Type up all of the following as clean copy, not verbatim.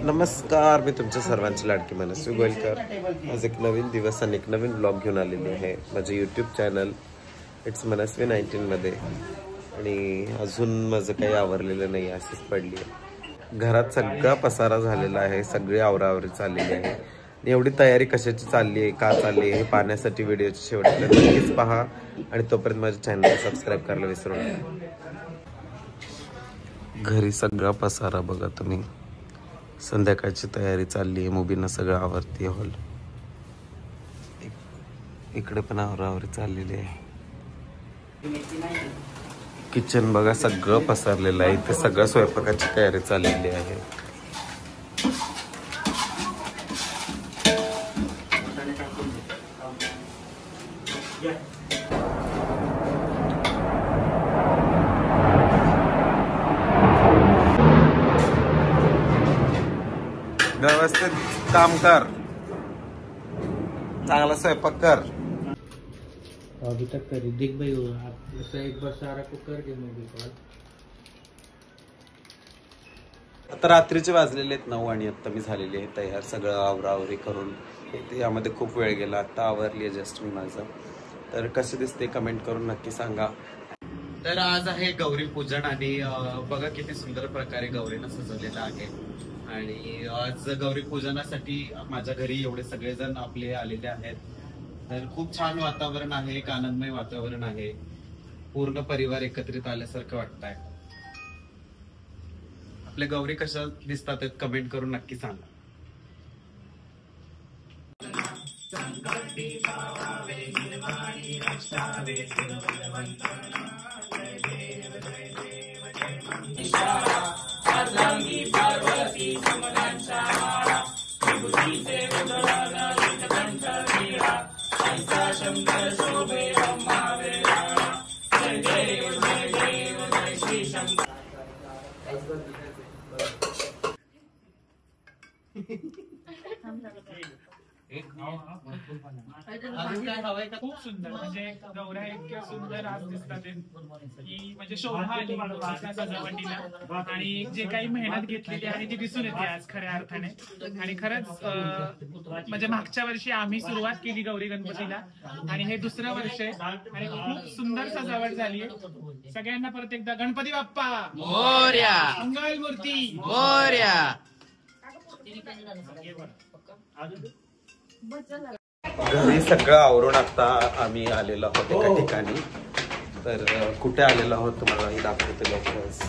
नमस्कार, मी तुमच्या सर्वांची लाडकी मनस्वी गोयलकर. आज एक नवीन दिवस आणि एक नवीन ब्लॉग घेऊन आलेले आहे माझे यूट्यूब चॅनल इट्स मनस्वी 19 मध्ये. आणि अजून माझं काही आवरलेलं नाही, अशीच पडली आहे. घरात सगळा पसारा झालेला आहे, सगळी आवरावरी चाललेली आहे. एवढी तयारी कशाची चालली आहे, का चालली आहे हे पाहण्यासाठी व्हिडिओच्या शेवटपर्यंत नक्कीच पहा आणि तोपर्यंत माझ्या चॅनलला सबस्क्राईब करायला विसरू नका. घरी सगळा पसारा बघा तुम्ही. संध्याकाळची तयारी चालली आहे, मुबीनं सगळं आवरती हॉल. इकडे पण आवरावरी चाललेली आहे. किचन बघा सगळं पसरलेलं आहे, इथे सगळं स्वयंपाकाची तयारी चाललेली आहे. व्यवस्थित काम कर, चांगला स्वयंपाक कर. अभी तक करी दिख भाई हो एक बार सारा को कर दे मूवी कॉल. आता रात्रीचे वाजलेले आहेत 9 आणि आता मी झालेली आहे तयार. सगळं आवरावरी करून यामध्ये खूप वेळ गेला. आता आवरली आहे जस्ट मी माझं. तर कसे दिसते कमेंट करून नक्की सांगा. तर आज आहे गौरी पूजन आणि बघा किती सुंदर प्रकारे गौरीनं सजवलेलं आहे. आणि आज गौरी पूजनासाठी माझ्या घरी एवढे सगळेजण आपले आलेले आहेत. तर खूप छान वातावरण आहे, एक आनंदमय वातावरण आहे. पूर्ण परिवार एकत्रित आल्यासारखं वाटतंय. आपल्या गौरी कशा दिसतात कमेंट करून नक्की सांगा. खूप सुंदर, म्हणजे गौऱ्या इतक्या सुंदर आज दिसतात की म्हणजे शोभा आली सजावटीला. आणि जे काही मेहनत घेतलेली आहे ती दिसून येते आज खऱ्या अर्थाने. आणि खरंच म्हणजे मागच्या वर्षी आम्ही सुरुवात केली गौरी गणपतीला आणि हे दुसरं वर्ष आहे आणि खूप सुंदर सजावट झाली आहे. सगळ्यांना परत एकदा गणपती बाप्पा मोरया, मंगल मूर्ती मोरया. घरी सगळं आवरून आता आम्ही आलेलो आहोत एका ठिकाणी. तर कुठे आलेलो आहोत तुम्हाला दाखवते लवकरच.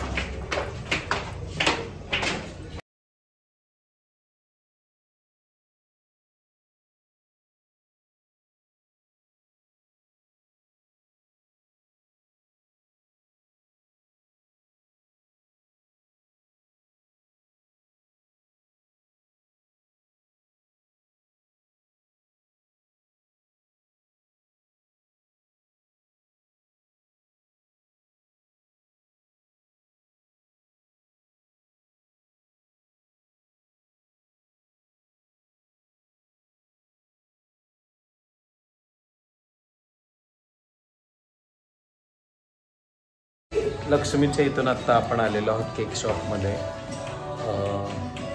लक्ष्मीच्या इथून आता आपण आलेलो आहोत केक शॉप मध्ये.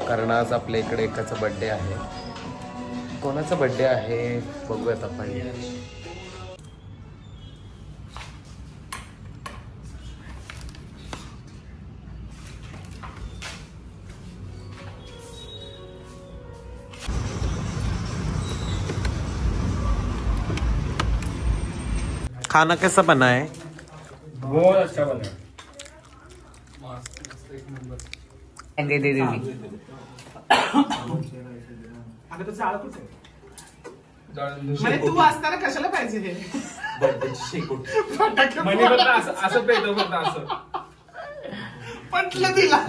कारण आज आपल्या इकडे एकाचा बर्थडे आहे. कोणाचा बर्थडे आहे बघूयात आपण. खाना कैसा बना है? बहुत अच्छा बना. दे तू असताना कशाला पाहिजे हे असं पेटो फक्त असं पटलं तिला.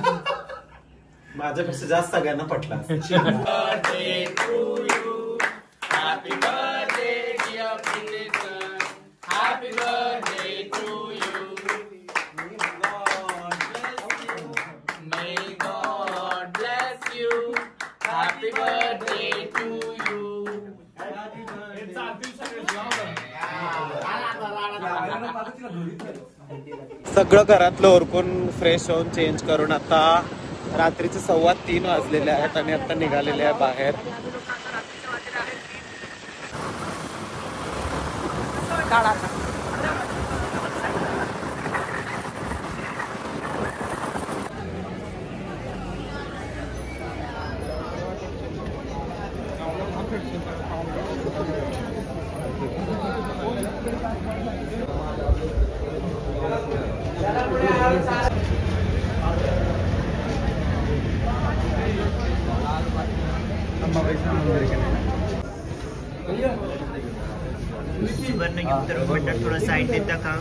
माझ्यापेक्षा जास्त सगळ्यांना पटला. सगळं घरातलं ओरकून फ्रेश होऊन चेंज करून आता रात्रीचे 3:15 वाजलेले आहेत आणि आता निघालेले आहे बाहेर. थोडं साईड देता का?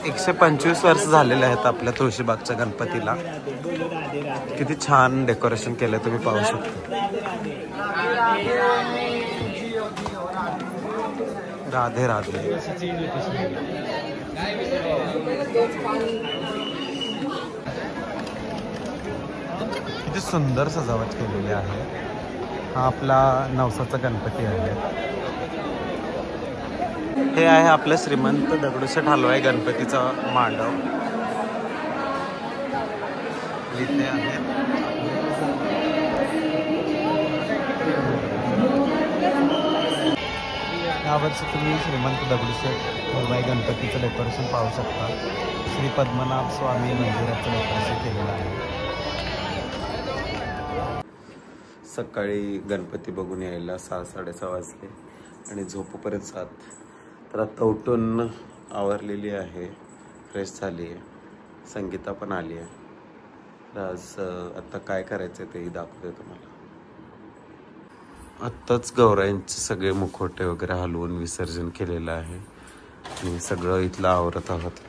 125 वर्ष झालेले आहेत आपल्या तुळशीबागच्या गणपतीला. किती छान डेकोरेशन केलं तुम्ही पाहू शकता. राधे राधे. किती सुंदर सजावट केलेली आहे. हा आपला नवसाचा गणपती आहे. हे आहे आपलं श्रीमंत दगडूशेठ हलवाई गणपतीचा मांडव. इथे आहे यावर्षी तुम्ही श्रीमंत दगडूशेठ हलवाई गणपतीचं डेकोरेशन पाहू शकता. श्री पद्मनाभ स्वामी मंदिराचं डेकोरेशन केलेलं आहे. सकाळी गणपती बघून यायला 6-6:30 वाजले आणि झोपूपर्यंत 7. तर आता उठून आवरलेली आहे, फ्रेश झाली आहे. संगीता पण आली आहे. तर आज आता काय करायचं तेही दाखवते तुम्हाला. आत्ताच गौराईंचे सगळे मुखवटे वगैरे हलवून विसर्जन केलेलं आहे आणि सगळं इथलं आवरत आहोत.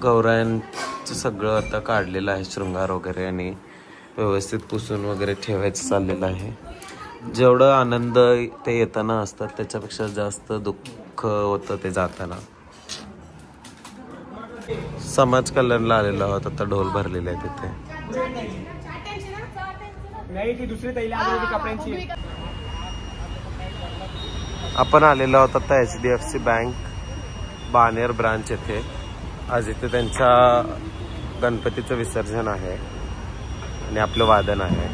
गौरायांचं सगळं आता काढलेलं आहे, शृंगार वगैरे, आणि व्यवस्थित पुसून वगैरे ठेवायचं चाललेलं आहे. जेवढं आनंद ते येताना असतात त्याच्यापेक्षा जास्त दुःख होतं ते जाताना. समाज कल्याणला आलेलो आहोत. आता ढोल भरलेले आहे तिथे. आपण आलेलो आहोत आता HDFC बँक बानेर ब्रांच येथे. आज इथे त्यांच्या गणपतीचं विसर्जन आहे आणि आपलं वादन आहे.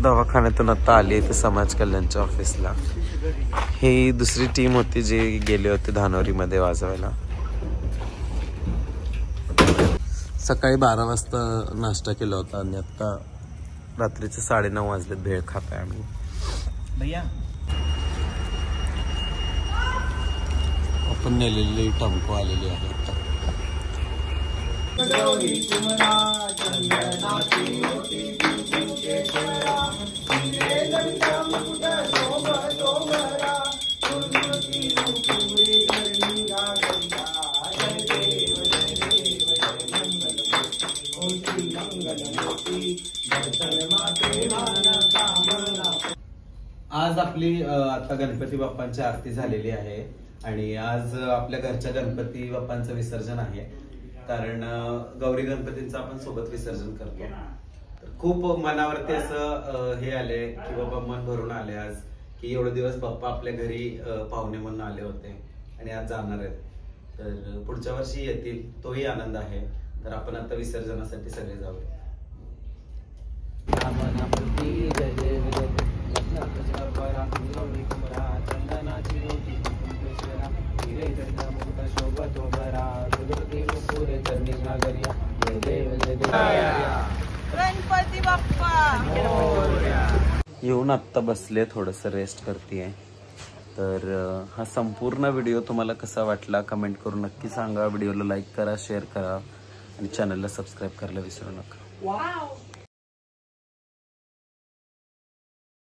दवाखान्यातून आता आली इथे समाज कल्याणच्या ऑफिसला. ही दुसरी टीम होती जी गेले होते धानोरीमध्ये वाजवायला. सकाळी 12 वाजता नाश्ता केला होता आणि आता रात्रीचे 9:30 वाजलेत. भेळ खात आहे आम्ही. भैया आपण नेलेली टमको आलेली आहे. आज आपली आता गणपती बाप्पांची आरती झालेली आहे आणि आज आपल्या घरच्या गणपती बाप्पांचं विसर्जन आहे. कारण गौरी गणपतींचं आपण सोबत विसर्जन करतो. तर खूप मनावरती असं हे आले की बाबा मन भरून आले आज की एवढे दिवस बाप्पा आपल्या घरी पाहुणे म्हणून आले होते आणि आज जाणार आहेत, तर पुढच्या वर्षी येतील, तोही आनंद आहे. तर आपण आता विसर्जनासाठी सगळे जाऊया. गणपती बाप्पा येऊन आत्ता बसले, थोडंसं रेस्ट करते. तर हा संपूर्ण व्हिडिओ तुम्हाला कसा वाटला कमेंट करून नक्की सांगा. व्हिडिओला लाईक करा, शेअर करा आणि चॅनलला सबस्क्राईब करायला विसरू नका.